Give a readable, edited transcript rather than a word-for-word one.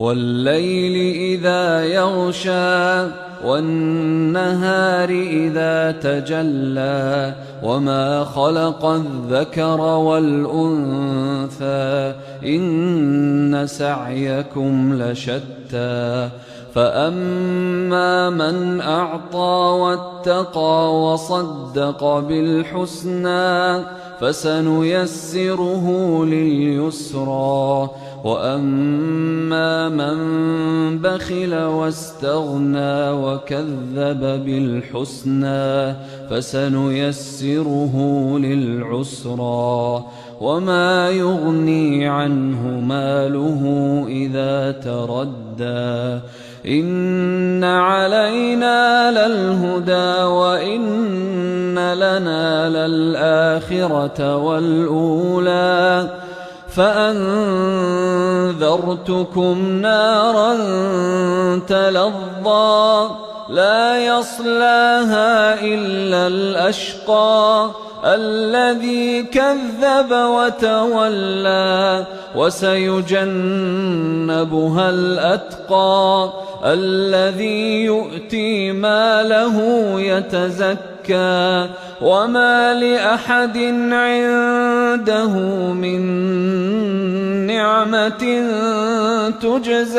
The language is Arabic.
وَاللَّيْلِ إِذَا يَغْشَىٰ وَالنَّهَارِ إِذَا تَجَلَّىٰ وَمَا خَلَقَ الذَّكَرَ وَالْأُنثَىٰ إِنَّ سَعْيَكُمْ لَشَتَّىٰ فَأَمَّا مَنْ أَعْطَىٰ وَاتَّقَىٰ وَصَدَّقَ بِالْحُسْنَىٰ فَسَنُيَسِّرُهُ لِلْيُسْرَىٰ وَأَمَّا مَن بَخِلَ وَاسْتَغْنَىٰ وَكَذَّبَ بِالْحُسْنَىٰ فَسَنُيَسِّرُهُ لِلْعُسْرَىٰ وَمَا يُغْنِي عَنْهُ مَالُهُ إِذَا تَرَدَّىٰ إِنَّ عَلَيْنَا لَلْهُدَىٰ وَإِنَّ لَنَا لَلْآخِرَةَ وَالْأُولَىٰ فَأَنذَرْتُكُمْ نَارًا تَلَظَّىٰ لَا يَصْلَاهَا إِلَّا الْأَشْقَى الَّذِي كَذَّبَ وَتَوَلَّىٰ وَسَيُجَنَّبُهَا الْأَتْقَى الَّذِي يُؤْتِي مَالَهُ يَتَزَكَّىٰ وَمَا لِأَحَدٍ عِندَهُ مِن نِّعْمَةٍ تُجْزَىٰ